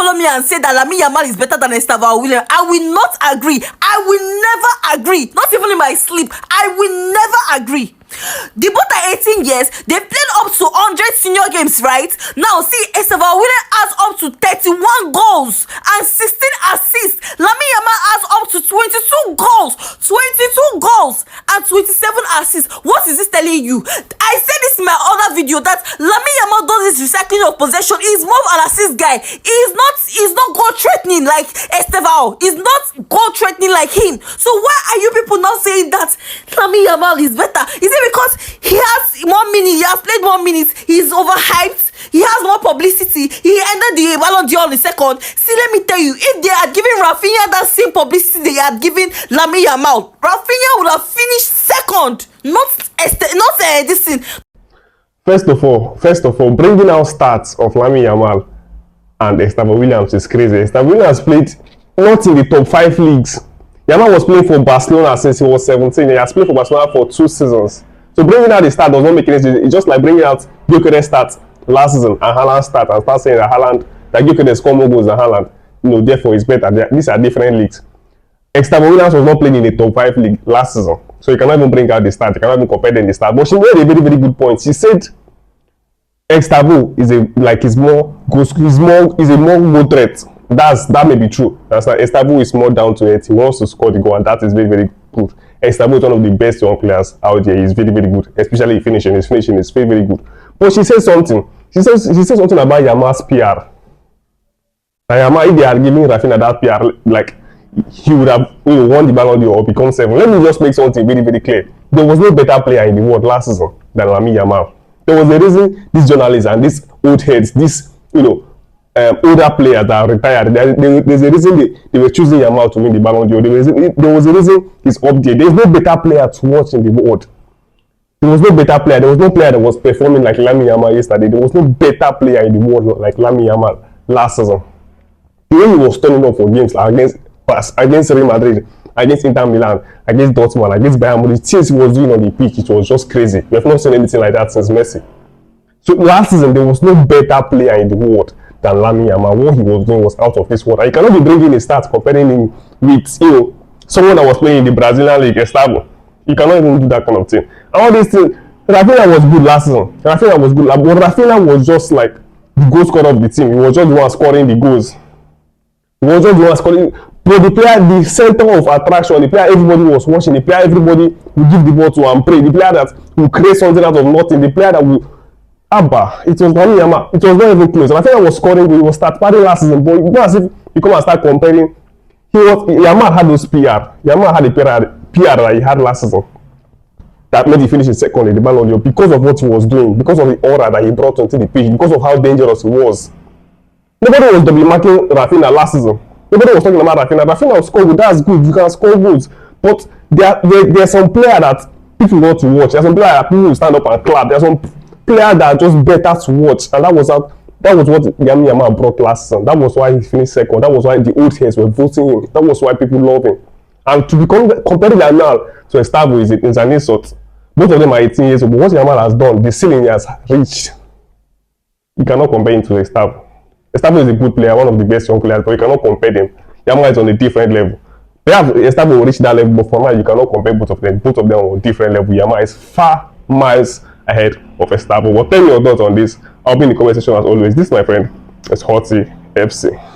follow me and say that Lamine Yamal is better than Estavo Williams. I will not agree. I will never agree. Not even in my sleep. I will never agree. The both are 18 years. They played up to 100 senior games, right? Now, see, Estavo Williams has up to 31 goals and 16 assists. Lamine Yamal has up to 22 goals, 22 goals and 27 assists. What is this telling you? I said this in my other video that Lamine Yamal does this recycling of possession. He's more of an assist guy. He's not goal threatening like Estavo. He's not goal threatening like him. So why are you people now saying that Lamine Yamal is better? Is it because he has more minutes, he has played more minutes, he's overhyped, he has more publicity, he ended the Ballon d'Or on the second? See, let me tell you, if they had given Rafinha that same publicity they had given Lamine Yamal, Rafinha would have finished second, not this thing. First of all, bringing out stats of Lamine Yamal and Estavo Williams is crazy. Estavo Williams played not in the top 5 leagues. Yamal was playing for Barcelona since he was 17. He has played for Barcelona for 2 seasons. So bringing out the stat does not make any sense. It's just like bringing out Gyökeres stats last season and Haaland stats and start saying that Gyökeres scored more goals than Haaland. Therefore it's better. These are different leagues. Estavo Williams was not playing in the top 5 league last season. So you cannot even bring out the stats. You cannot even compare them the stats. But she made a very, very good point. She said Estavo is a more goal threat. That may be true. Estavo is more down to it. He wants to score the goal, and that is very, very good. Estavo is one of the best young players out there. He's very, very good, especially finishing. His finishing is very, very good. But she said something. She said something about Yamal's PR. Yamal, if they are giving Rafinha that PR, like he would have won the Ballon d'Or or become 7. Let me just make something very, very clear. There was no better player in the world last season than Lamine Yamal. There was a reason these journalists and these old heads, these older players that are retired, there's a reason they were choosing Yamal to win the Ballon d'Or. There was a reason he's up there. There's no better player to watch in the world. There was no better player. There was no player that was performing like Lamine Yamal yesterday. There was no better player in the world like Lamine Yamal last season. The way he was turning up for games like against Real Madrid, against Inter Milan, against Dortmund, against Bayern Munich, things he was doing on the pitch, it was just crazy. We have not seen anything like that since Messi. So last season, there was no better player in the world than Lamine Yamal. What he was doing was out of this world. You cannot be bringing a stats comparing him with someone that was playing in the Brazilian league, Estavo. You cannot even do that kind of thing. And all these things, Rafinha was good last season. Rafinha was good, but Rafinha was just like the goal scorer of the team. He was just the one scoring the goals. He was just the one scoring. But the player, the center of attraction, the player everybody was watching, the player everybody will give the ball to and pray, the player that will create something out of nothing, the player that will it was Lamine Yamal. It was not even close. Rafinha was scoring, he was start partying last season, but it's not as if you come and start comparing. Yamal had those PR. Yamal had the PR that he had last season that made him finish in second in the Ballon d'Or because of what he was doing, because of the aura that he brought onto the pitch, because of how dangerous he was. Nobody was doubly marking Rafinha last season. Nobody was talking about Rafinha. Rafinha will score good. That's good. You can score goals. But there's some player that people want to watch. There's some player that people will stand up and clap. There's some player that are just better to watch. And that was what Lamine Yamal brought last season. That was why he finished second. That was why the old heads were voting him. That was why people love him. And to become compared Yamal to Estavo is an insult. Both of them are 18 years old. But what Yamal has done, the ceiling he has reached, you cannot compare him to Estavo. Estavo is a good player, one of the best young players, but you cannot compare them. Yamal is on a different level. Estavo will reach that level, but for now, you cannot compare both of them. Both of them are on a different level. Yamal is far miles ahead of Estavo. But tell me your thoughts on this. I'll be in the comment section as always. This, my friend, is Hotty FC.